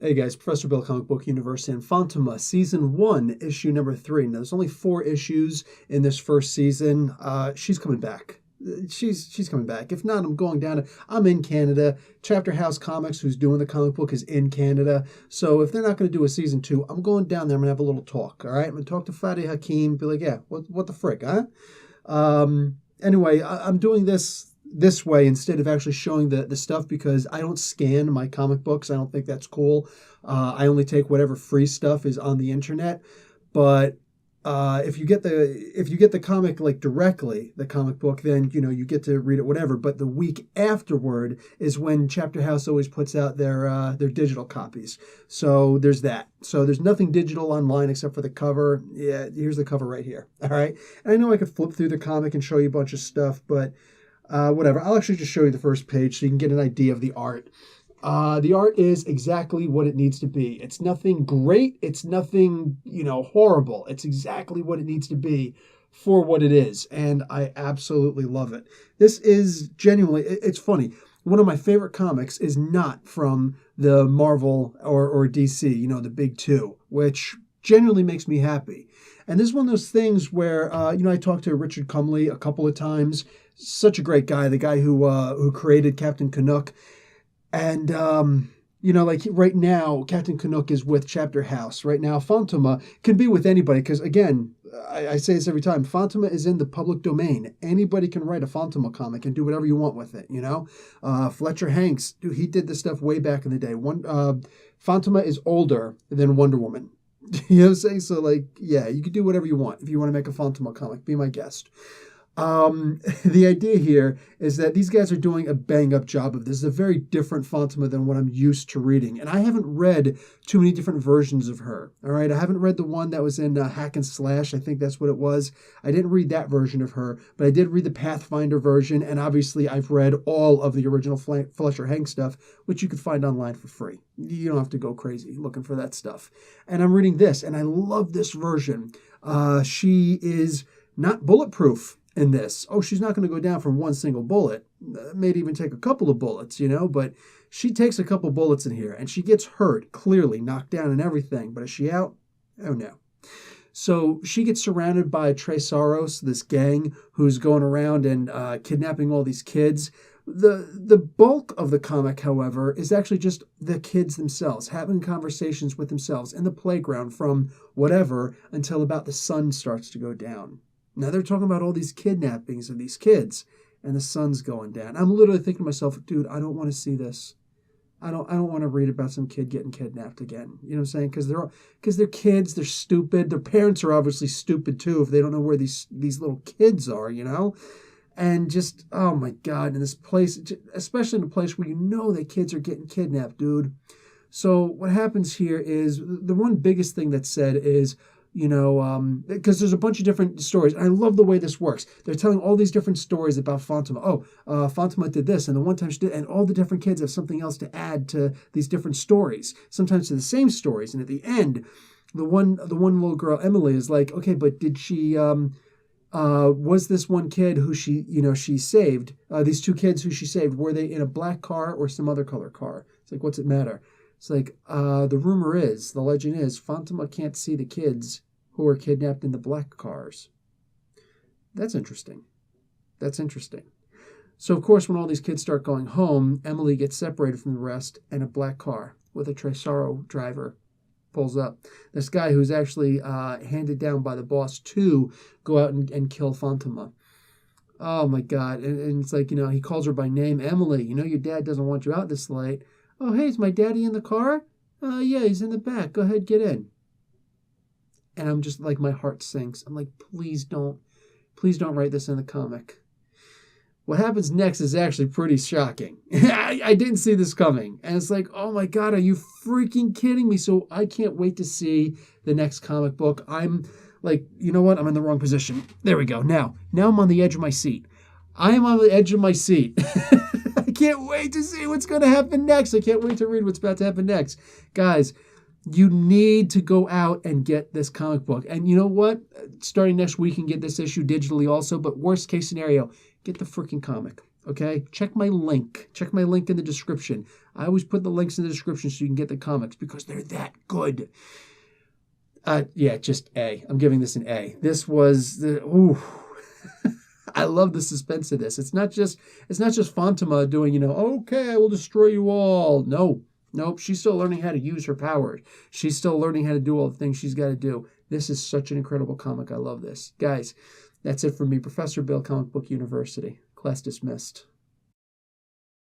Hey guys, Professor Bill, Comic Book Universe, and Fantomah, Season 1, Issue number 3. Now, there's only 4 issues in this first season. She's coming back. She's coming back. If not, I'm going down to... I'm in Canada. Chapter House Comics, who's doing the comic book, is in Canada. So if they're not going to do a Season 2, I'm going down there. I'm going to have a little talk, all right? I'm going to talk to Fadi Hakim, be like, yeah, what the frick, huh? Anyway, I'm doing this way instead of actually showing the stuff because I don't scan my comic books. I don't think that's cool. I only take whatever free stuff is on the internet. But if you get the comic like directly, the comic book, then you get to read it whatever. But the week afterward is when Chapter House always puts out their digital copies. So there's that. So there's nothing digital online except for the cover. Yeah, here's the cover right here. All right. And I know I could flip through the comic and show you a bunch of stuff, but whatever. I'll actually just show you the first page so you can get an idea of the art. The art is exactly what it needs to be. It's nothing great. It's nothing, horrible. It's exactly what it needs to be for what it is. And I absolutely love it. This is genuinely, it's funny. One of my favorite comics is not from the Marvel or DC, the big two, which genuinely makes me happy. And this is one of those things where, I talked to Richard Cumley a couple of times. Such a great guy, the guy who created Captain Canuck. And, like right now, Captain Canuck is with Chapter House. Right now, Fantomah can be with anybody because, again, I say this every time, Fantomah is in the public domain. Anybody can write a Fantomah comic and do whatever you want with it, Fletcher Hanks, dude, he did this stuff way back in the day. Fantomah is older than Wonder Woman. You know what I'm saying? So, yeah, you can do whatever you want. If you want to make a Fantomah comic, be my guest. The idea here is that these guys are doing a bang-up job of this. It's a very different Fantomah than what I'm used to reading. And I haven't read too many different versions of her, all right? I haven't read the one that was in Hack and Slash. I think that's what it was. I didn't read that version of her, but I did read the Pathfinder version, and obviously I've read all of the original Fletcher Hanks stuff, which you can find online for free. You don't have to go crazy looking for that stuff. And I'm reading this, and I love this version. She is not bulletproof in this. Oh, she's not going to go down from one single bullet. Maybe even take a couple of bullets, but she takes a couple bullets in here and she gets hurt, clearly knocked down and everything. But is she out? Oh no. So she gets surrounded by Tres Saros, this gang who's going around and kidnapping all these kids. The bulk of the comic, however, is actually just the kids themselves having conversations with themselves in the playground from whatever until about the sun starts to go down. Now they're talking about all these kidnappings of these kids, and the sun's going down. I'm literally thinking to myself, dude, I don't want to see this. I don't want to read about some kid getting kidnapped again. You know what I'm saying? Because they're kids, they're stupid. Their parents are obviously stupid too if they don't know where these little kids are. And just, oh my God, in this place, especially in a place where that kids are getting kidnapped, dude. So what happens here is the one biggest thing that's said is, because there's a bunch of different stories. And I love the way this works. They're telling all these different stories about Fantomah. Oh, Fantomah did this, and the one time she did, and all the different kids have something else to add to these different stories, sometimes to the same stories. And at the end, the one little girl, Emily, is like, okay, but did she, was this one kid who she saved, these two kids who she saved, were they in a black car or some other color car? It's like, what's it matter? It's like, the legend is, Fantomah can't see the kids who are kidnapped in the black cars. That's interesting. So, of course, when all these kids start going home, Emily gets separated from the rest, and a black car with a Tresaro driver pulls up. This guy who's actually handed down by the boss to go out and kill Fantomah. Oh, my God. And it's like, he calls her by name, Emily, your dad doesn't want you out this late. Oh, hey, is my daddy in the car? Yeah, he's in the back. Go ahead, get in. And I'm just like, my heart sinks. I'm like, please don't write this in the comic. What happens next is actually pretty shocking. I didn't see this coming. And it's like, oh my God, are you freaking kidding me? So I can't wait to see the next comic book. I'm like, you know what? I'm in the wrong position. There we go. Now I'm on the edge of my seat. I am on the edge of my seat. I can't wait to see what's going to happen next. I can't wait to read what's about to happen next. Guys, you need to go out and get this comic book. And you know what? Starting next week, you can get this issue digitally also. But worst case scenario, get the freaking comic. okay? Check my link. Check my link in the description. I always put the links in the description so you can get the comics because they're that good. Yeah, just A. I'm giving this an A. This was ooh. I love the suspense of this. It's not just Fantomah doing, okay, I will destroy you all. Nope. She's still learning how to use her powers. She's still learning how to do all the things she's got to do. This is such an incredible comic. I love this. Guys, that's it for me. Professor Bill, Comic Book University. Class dismissed.